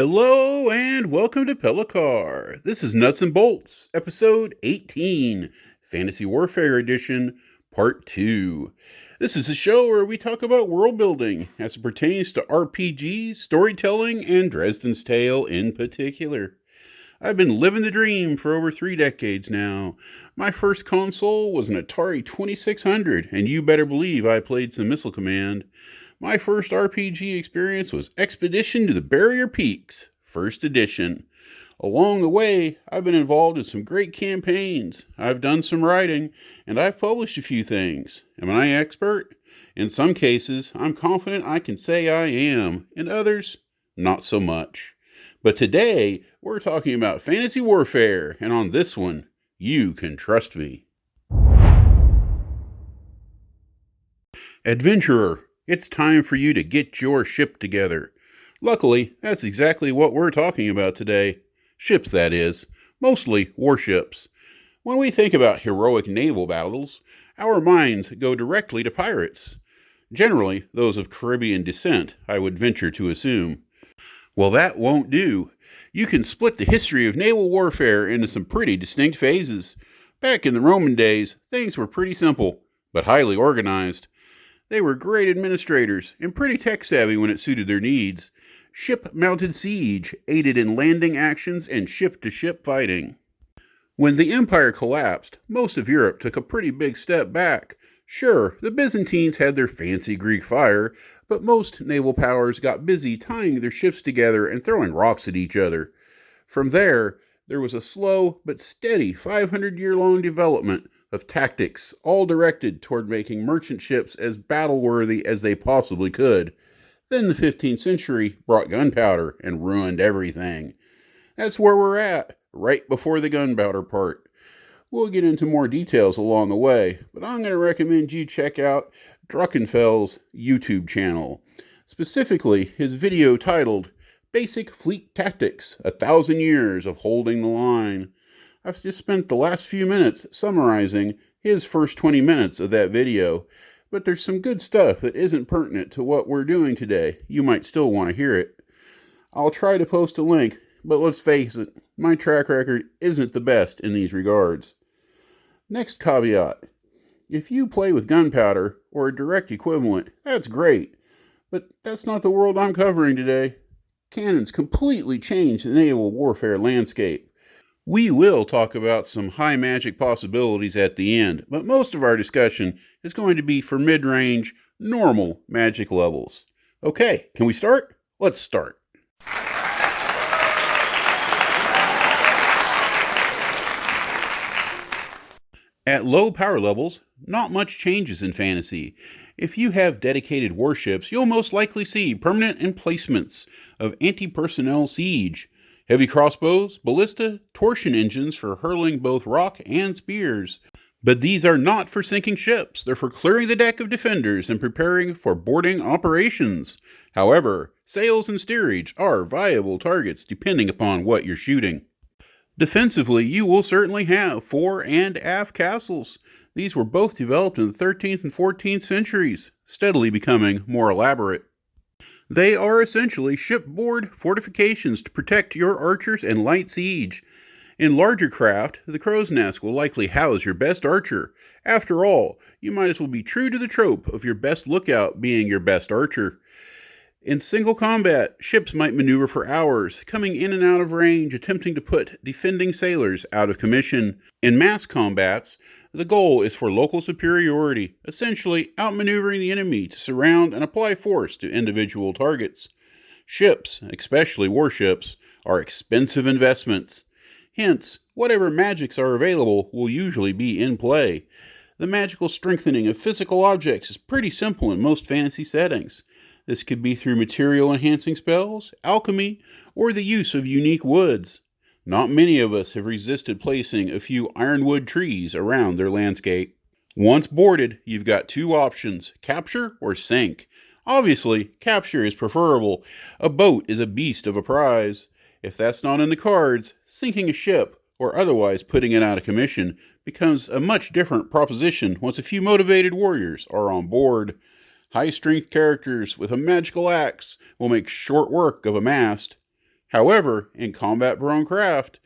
Hello and welcome to Pellicar. This is Nuts and Bolts, episode 18, Fantasy Warfare Edition, Part 2. This is a show where we talk about world building as it pertains to RPGs, storytelling, and Dresden's Tale in particular. I've been living the dream for over 3 decades now. My first console was an Atari 2600, and you better believe I played some Missile Command. My first RPG experience was Expedition to the Barrier Peaks, first edition. Along the way, I've been involved in some great campaigns. I've done some writing, and I've published a few things. Am I expert? In some cases, I'm confident I can say I am. In others, not so much. But today, we're talking about fantasy warfare, and on this one, you can trust me. Adventurer, it's time for you to get your ship together. Luckily, that's exactly what we're talking about today. Ships, that is. Mostly warships. When we think about heroic naval battles, our minds go directly to pirates. Generally, those of Caribbean descent, I would venture to assume. Well, that won't do. You can split the history of naval warfare into some pretty distinct phases. Back in the Roman days, things were pretty simple, but highly organized. They were great administrators and pretty tech-savvy when it suited their needs. Ship-mounted siege aided in landing actions and ship-to-ship fighting. When the empire collapsed, most of Europe took a pretty big step back. Sure, the Byzantines had their fancy Greek fire, but most naval powers got busy tying their ships together and throwing rocks at each other. From there was a slow but steady 500-year-long development of tactics, all directed toward making merchant ships as battle-worthy as they possibly could. Then the 15th century brought gunpowder and ruined everything. That's where we're at, right before the gunpowder part. We'll get into more details along the way, but I'm going to recommend you check out Druckenfell's YouTube channel, specifically his video titled Basic Fleet Tactics, 1,000 Years of Holding the Line. I've just spent the last few minutes summarizing his first 20 minutes of that video, but there's some good stuff that isn't pertinent to what we're doing today. You might still want to hear it. I'll try to post a link, but let's face it, my track record isn't the best in these regards. Next caveat. If you play with gunpowder or a direct equivalent, that's great. But that's not the world I'm covering today. Cannons completely change the naval warfare landscape. We will talk about some high magic possibilities at the end, but most of our discussion is going to be for mid-range, normal magic levels. Okay, can we start? Let's start. At low power levels, not much changes in fantasy. If you have dedicated warships, you'll most likely see permanent emplacements of anti-personnel siege, heavy crossbows, ballista, torsion engines for hurling both rock and spears. But these are not for sinking ships. They're for clearing the deck of defenders and preparing for boarding operations. However, sails and steerage are viable targets depending upon what you're shooting. Defensively, you will certainly have fore and aft castles. These were both developed in the 13th and 14th centuries, steadily becoming more elaborate. They are essentially shipboard fortifications to protect your archers and light siege. In larger craft, the crow's nest will likely house your best archer. After all, you might as well be true to the trope of your best lookout being your best archer. In single combat, ships might maneuver for hours, coming in and out of range, attempting to put defending sailors out of commission. In mass combats, the goal is for local superiority, essentially outmaneuvering the enemy to surround and apply force to individual targets. Ships, especially warships, are expensive investments. Hence, whatever magics are available will usually be in play. The magical strengthening of physical objects is pretty simple in most fantasy settings. This could be through material-enhancing spells, alchemy, or the use of unique woods. Not many of us have resisted placing a few ironwood trees around their landscape. Once boarded, you've got 2 options, capture or sink. Obviously, capture is preferable. A boat is a beast of a prize. If that's not in the cards, sinking a ship, or otherwise putting it out of commission, becomes a much different proposition once a few motivated warriors are on board. High-strength characters with a magical axe will make short work of a mast. However, in combat-prone craft,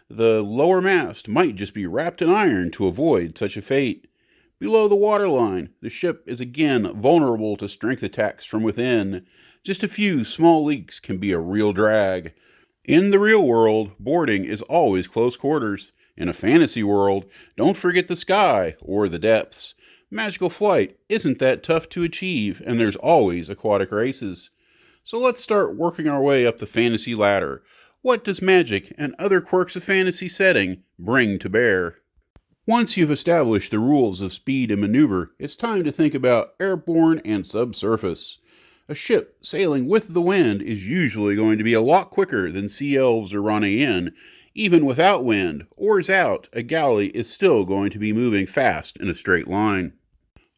the lower mast might just be wrapped in iron to avoid such a fate. Below the waterline, the ship is again vulnerable to strength attacks from within. Just a few small leaks can be a real drag. In the real world, boarding is always close quarters. In a fantasy world, don't forget the sky or the depths. Magical flight isn't that tough to achieve, and there's always aquatic races. So let's start working our way up the fantasy ladder. What does magic and other quirks of fantasy setting bring to bear? Once you've established the rules of speed and maneuver, it's time to think about airborne and subsurface. A ship sailing with the wind is usually going to be a lot quicker than sea elves or Ranaen. Even without wind, oars out, a galley is still going to be moving fast in a straight line.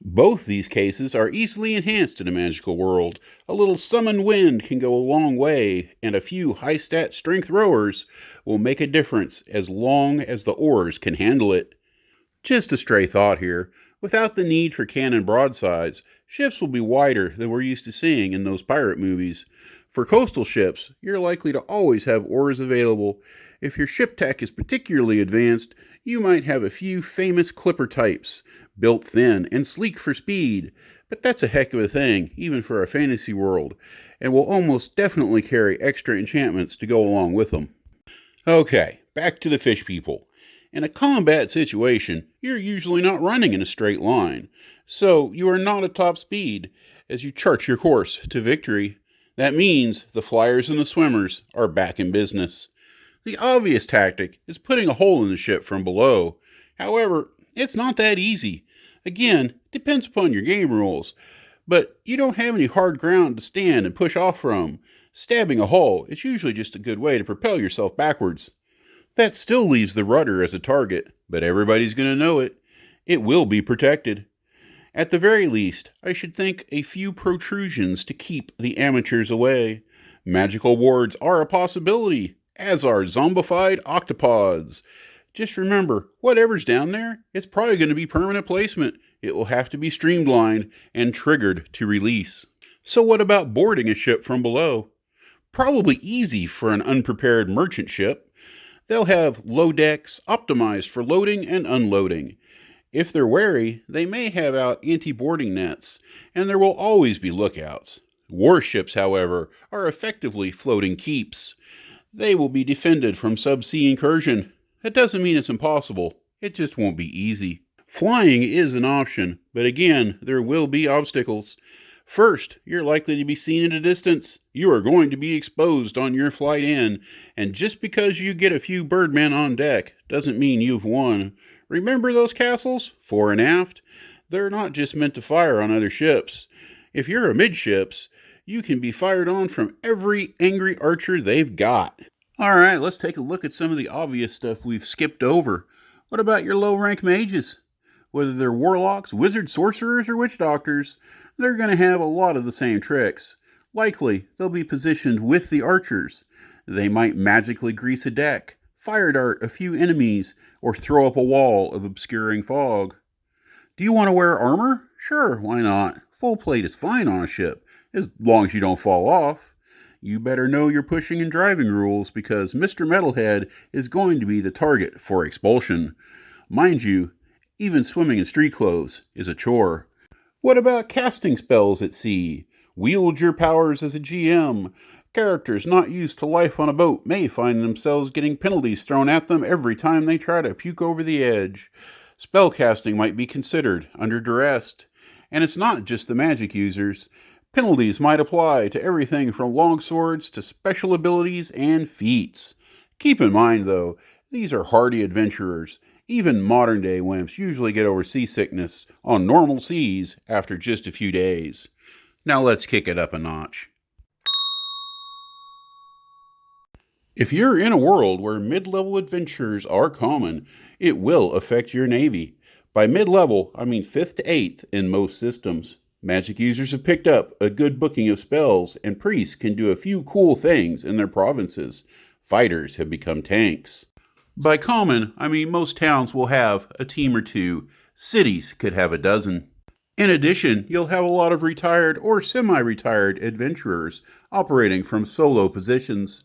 Both these cases are easily enhanced in a magical world. A little summoned wind can go a long way, and a few high-stat strength rowers will make a difference as long as the oars can handle it. Just a stray thought here. Without the need for cannon broadsides, ships will be wider than we're used to seeing in those pirate movies. For coastal ships, you're likely to always have oars available. If your ship tech is particularly advanced, you might have a few famous clipper types, built thin and sleek for speed, but that's a heck of a thing, even for a fantasy world, and will almost definitely carry extra enchantments to go along with them. Okay, back to the fish people. In a combat situation, you're usually not running in a straight line, so you are not at top speed as you chart your course to victory. That means the flyers and the swimmers are back in business. The obvious tactic is putting a hole in the ship from below. However, it's not that easy. Again, depends upon your game rules, but you don't have any hard ground to stand and push off from. Stabbing a hole is usually just a good way to propel yourself backwards. That still leaves the rudder as a target, but everybody's going to know it. It will be protected. At the very least, I should think a few protrusions to keep the amateurs away. Magical wards are a possibility, as are zombified octopods. Just remember, whatever's down there, it's probably going to be permanent placement. It will have to be streamlined and triggered to release. So what about boarding a ship from below? Probably easy for an unprepared merchant ship. They'll have low decks optimized for loading and unloading. If they're wary, they may have out anti-boarding nets, and there will always be lookouts. Warships, however, are effectively floating keeps. They will be defended from subsea incursion. That doesn't mean it's impossible. It just won't be easy. Flying is an option, but again, there will be obstacles. First, you're likely to be seen at a distance. You are going to be exposed on your flight in, and just because you get a few birdmen on deck doesn't mean you've won. Remember those castles, fore and aft? They're not just meant to fire on other ships. If you're amidships, you can be fired on from every angry archer they've got. Alright, let's take a look at some of the obvious stuff we've skipped over. What about your low-rank mages? Whether they're warlocks, wizards, sorcerers, or witch doctors, they're going to have a lot of the same tricks. Likely, they'll be positioned with the archers. They might magically grease a deck, fire dart a few enemies, or throw up a wall of obscuring fog. Do you want to wear armor? Sure, why not? Full plate is fine on a ship, as long as you don't fall off. You better know your pushing and driving rules, because Mr. Metalhead is going to be the target for expulsion. Mind you, even swimming in street clothes is a chore. What about casting spells at sea? Wield your powers as a GM. Characters not used to life on a boat may find themselves getting penalties thrown at them every time they try to puke over the edge. Spellcasting might be considered under duress. And it's not just the magic users. Penalties might apply to everything from longswords to special abilities and feats. Keep in mind, though, these are hardy adventurers. Even modern-day wimps usually get over seasickness on normal seas after just a few days. Now let's kick it up a notch. If you're in a world where mid-level adventurers are common, it will affect your navy. By mid-level, I mean 5th to 8th in most systems. Magic users have picked up a good booking of spells, and priests can do a few cool things in their provinces. Fighters have become tanks. By common, I mean most towns will have a team or two. Cities could have a dozen. In addition, you'll have a lot of retired or semi-retired adventurers operating from solo positions.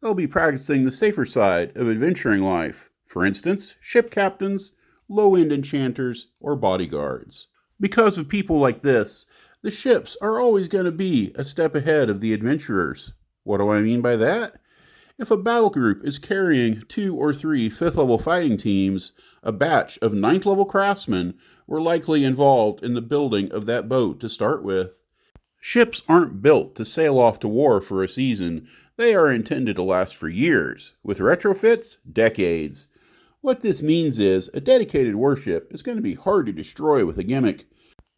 they'll be practicing the safer side of adventuring life. For instance, ship captains, low-end enchanters, or bodyguards. Because of people like this, the ships are always going to be a step ahead of the adventurers. What do I mean by that? If a battle group is carrying 2 or 3 5th level fighting teams, a batch of 9th level craftsmen were likely involved in the building of that boat to start with. Ships aren't built to sail off to war for a season. They are intended to last for years. With retrofits, decades. What this means is a dedicated warship is going to be hard to destroy with a gimmick.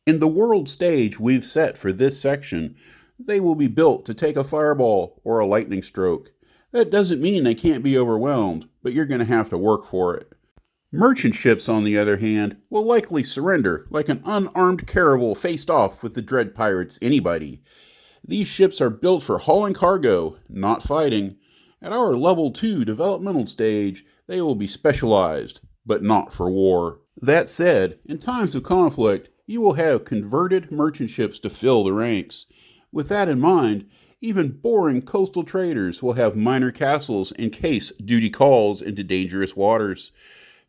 In the world stage we've set for this section, they will be built to take a fireball or a lightning stroke. That doesn't mean they can't be overwhelmed, but you're going to have to work for it. Merchant ships, on the other hand, will likely surrender like an unarmed caravel faced off with the dread pirates anybody. These ships are built for hauling cargo, not fighting. At our level 2 developmental stage, they will be specialized, but not for war. That said, in times of conflict, you will have converted merchant ships to fill the ranks. With that in mind, even boring coastal traders will have minor castles in case duty calls into dangerous waters.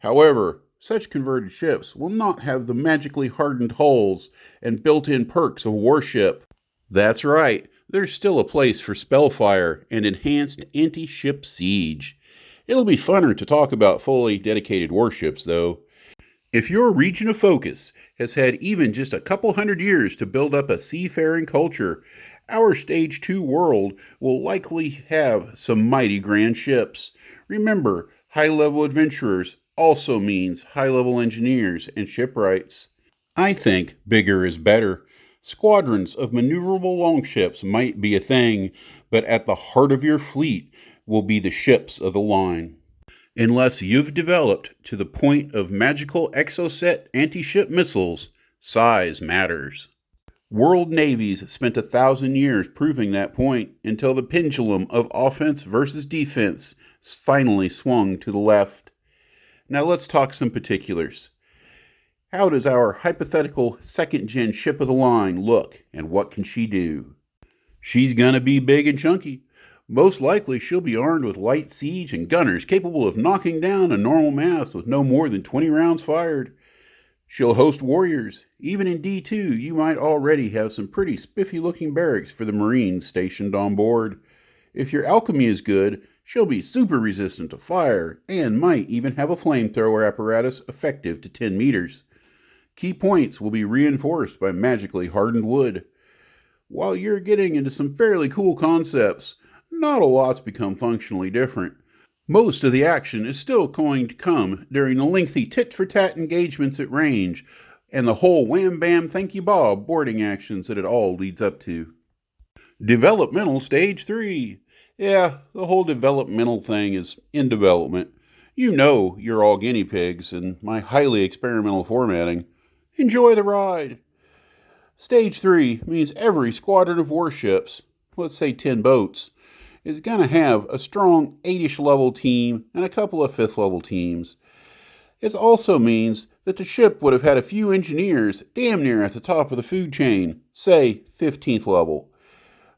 However, such converted ships will not have the magically hardened hulls and built-in perks of a warship. That's right, there's still a place for spellfire and enhanced anti-ship siege. It'll be funner to talk about fully dedicated warships, though. If your region of focus has had even just a couple hundred years to build up a seafaring culture, our Stage 2 world will likely have some mighty grand ships. Remember, high-level adventurers also means high-level engineers and shipwrights. I think bigger is better. Squadrons of maneuverable longships might be a thing, but at the heart of your fleet will be the ships of the line. Unless you've developed to the point of magical exocet anti-ship missiles, size matters. World navies spent 1,000 years proving that point until the pendulum of offense versus defense finally swung to the left. Now let's talk some particulars. How does our hypothetical second-gen ship of the line look, and what can she do? She's gonna be big and chunky. Most likely she'll be armed with light siege and gunners capable of knocking down a normal mass with no more than 20 rounds fired. She'll host warriors. Even in D2, you might already have some pretty spiffy-looking barracks for the Marines stationed on board. If your alchemy is good, she'll be super resistant to fire, and might even have a flamethrower apparatus effective to 10 meters. Key points will be reinforced by magically hardened wood. While you're getting into some fairly cool concepts, not a lot's become functionally different. Most of the action is still going to come during the lengthy tit-for-tat engagements at range, and the whole wham-bam thank-you-Bob boarding actions that it all leads up to. Developmental Stage 3. Yeah, the whole developmental thing is in development. You know you're all guinea pigs in my highly experimental formatting. Enjoy the ride. Stage 3 means every squadron of warships, let's say 10 boats, is going to have a strong 8-ish level team and a couple of 5th level teams. It also means that the ship would have had a few engineers damn near at the top of the food chain, say 15th level.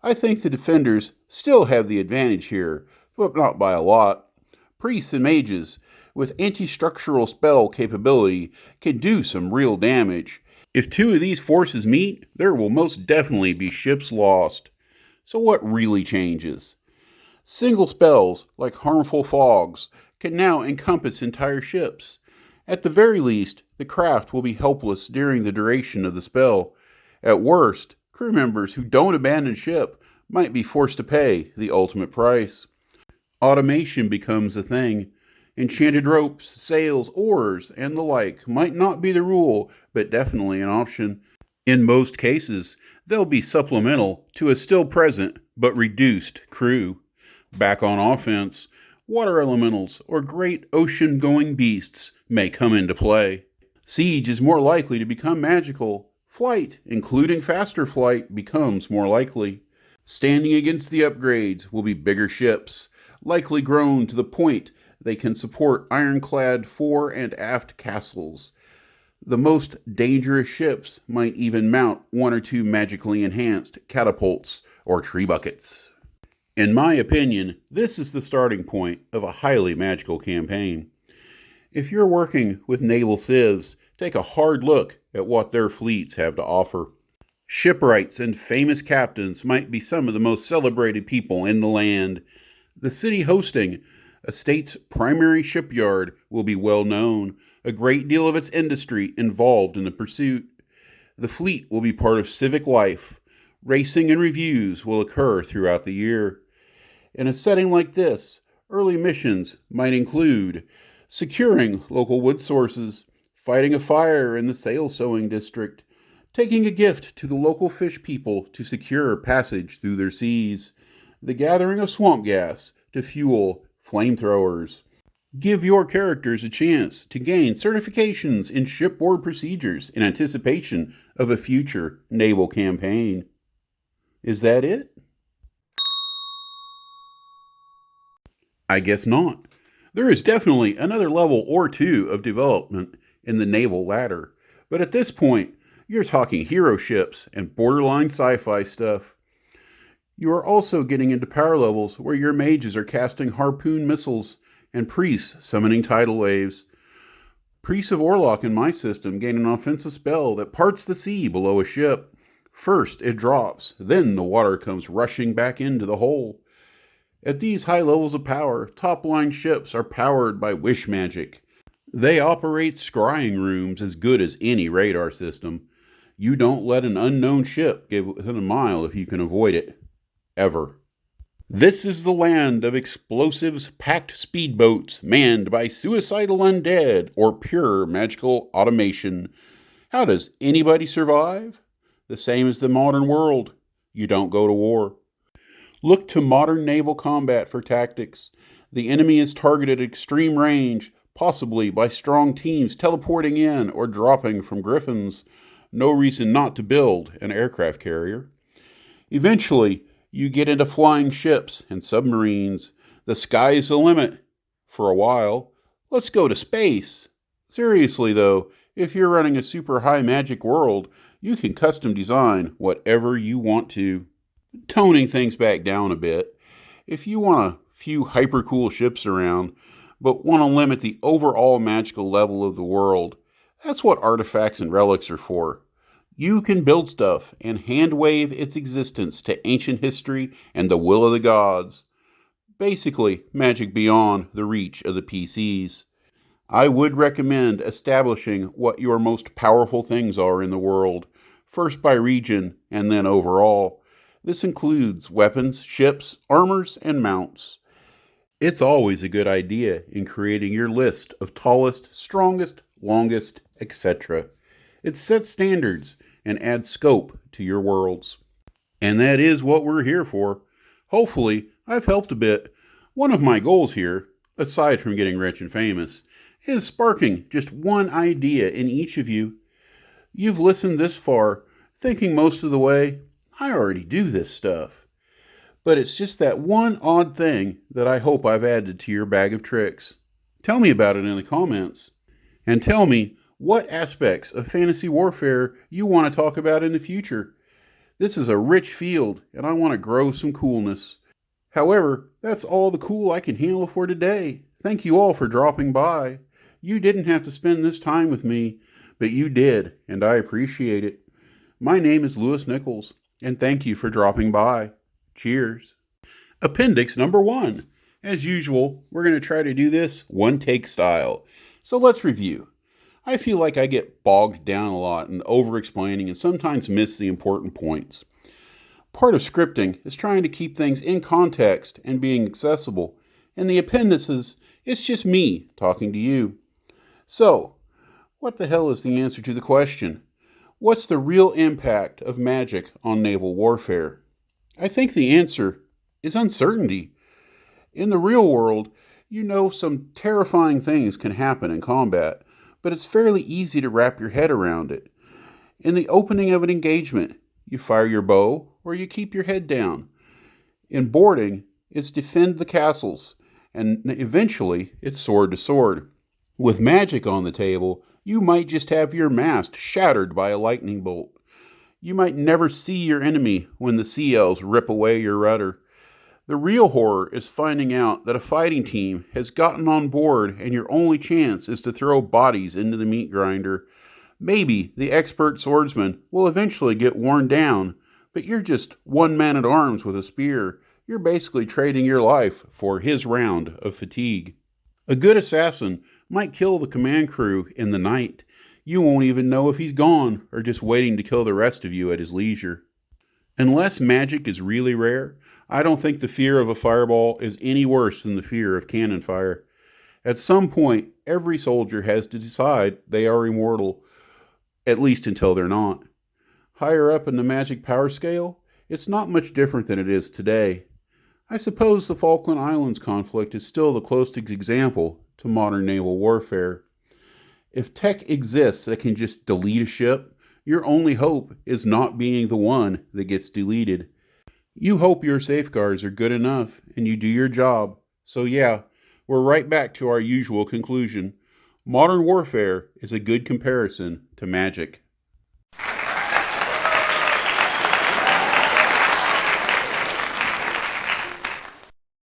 I think the defenders still have the advantage here, but not by a lot. Priests and mages with anti-structural spell capability can do some real damage. If 2 of these forces meet, there will most definitely be ships lost. So what really changes? Single spells, like harmful fogs, can now encompass entire ships. At the very least, the craft will be helpless during the duration of the spell. At worst, crew members who don't abandon ship might be forced to pay the ultimate price. Automation becomes a thing. Enchanted ropes, sails, oars, and the like might not be the rule, but definitely an option. In most cases, they'll be supplemental to a still present but reduced crew. Back on offense, water elementals or great ocean-going beasts may come into play. Siege is more likely to become magical. Flight, including faster flight, becomes more likely. Standing against the upgrades will be bigger ships, likely grown to the point they can support ironclad fore and aft castles. The most dangerous ships might even mount 1 or 2 magically enhanced catapults or tree buckets. In my opinion, this is the starting point of a highly magical campaign. If you're working with naval civs, take a hard look at what their fleets have to offer. Shipwrights and famous captains might be some of the most celebrated people in the land. The city hosting a state's primary shipyard will be well known, a great deal of its industry involved in the pursuit. The fleet will be part of civic life. Racing and reviews will occur throughout the year. In a setting like this, early missions might include securing local wood sources, fighting a fire in the sail sewing district, taking a gift to the local fish people to secure passage through their seas, the gathering of swamp gas to fuel flamethrowers. Give your characters a chance to gain certifications in shipboard procedures in anticipation of a future naval campaign. Is that it? I guess not. There is definitely another level or two of development in the naval ladder, but at this point, you're talking hero ships and borderline sci-fi stuff. You are also getting into power levels where your mages are casting harpoon missiles and priests summoning tidal waves. Priests of Orlok in my system gain an offensive spell that parts the sea below a ship. First it drops, then the water comes rushing back into the hole. At these high levels of power, top-line ships are powered by wish magic. They operate scrying rooms as good as any radar system. You don't let an unknown ship get within a mile if you can avoid it. Ever. This is the land of explosives-packed speedboats manned by suicidal undead or pure magical automation. How does anybody survive? The same as the modern world. You don't go to war. Look to modern naval combat for tactics. The enemy is targeted at extreme range, possibly by strong teams teleporting in or dropping from griffins. No reason not to build an aircraft carrier. Eventually, you get into flying ships and submarines. The sky's the limit. For a while, let's go to space. Seriously though, if you're running a super high magic world, you can custom design whatever you want to. Toning things back down a bit, if you want a few hyper cool ships around, but want to limit the overall magical level of the world, that's what artifacts and relics are for. You can build stuff and hand-wave its existence to ancient history and the will of the gods. Basically, magic beyond the reach of the PCs. I would recommend establishing what your most powerful things are in the world, first by region and then overall. This includes weapons, ships, armors, and mounts. It's always a good idea in creating your list of tallest, strongest, longest, etc. It sets standards and adds scope to your worlds. And that is what we're here for. Hopefully, I've helped a bit. One of my goals here, aside from getting rich and famous, is sparking just one idea in each of you. You've listened this far, thinking most of the way, I already do this stuff. But it's just that one odd thing that I hope I've added to your bag of tricks. Tell me about it in the comments. And tell me what aspects of fantasy warfare you want to talk about in the future. This is a rich field, and I want to grow some coolness. However, that's all the cool I can handle for today. Thank you all for dropping by. You didn't have to spend this time with me, but you did, and I appreciate it. My name is Lewis Nichols, and thank you for dropping by. Cheers. Appendix number 1. As usual, we're going to try to do this one-take style. So let's review. I feel like I get bogged down a lot in over-explaining and sometimes miss the important points. Part of scripting is trying to keep things in context and being accessible. In the appendices, it's just me talking to you. So, what the hell is the answer to the question? What's the real impact of magic on naval warfare? I think the answer is uncertainty. In the real world, you know some terrifying things can happen in combat, but it's fairly easy to wrap your head around it. In the opening of an engagement, you fire your bow or you keep your head down. In boarding, it's defend the castles, and eventually it's sword to sword. With magic on the table, you might just have your mast shattered by a lightning bolt. You might never see your enemy when the sea elves rip away your rudder. The real horror is finding out that a fighting team has gotten on board and your only chance is to throw bodies into the meat grinder. Maybe the expert swordsman will eventually get worn down, but you're just one man at arms with a spear. You're basically trading your life for his round of fatigue. A good assassin might kill the command crew in the night. You won't even know if he's gone or just waiting to kill the rest of you at his leisure. Unless magic is really rare, I don't think the fear of a fireball is any worse than the fear of cannon fire. At some point, every soldier has to decide they are immortal, at least until they're not. Higher up in the magic power scale, it's not much different than it is today. I suppose the Falkland Islands conflict is still the closest example to modern naval warfare. If tech exists that can just delete a ship, your only hope is not being the one that gets deleted. You hope your safeguards are good enough and you do your job. So yeah, we're right back to our usual conclusion. Modern warfare is a good comparison to magic.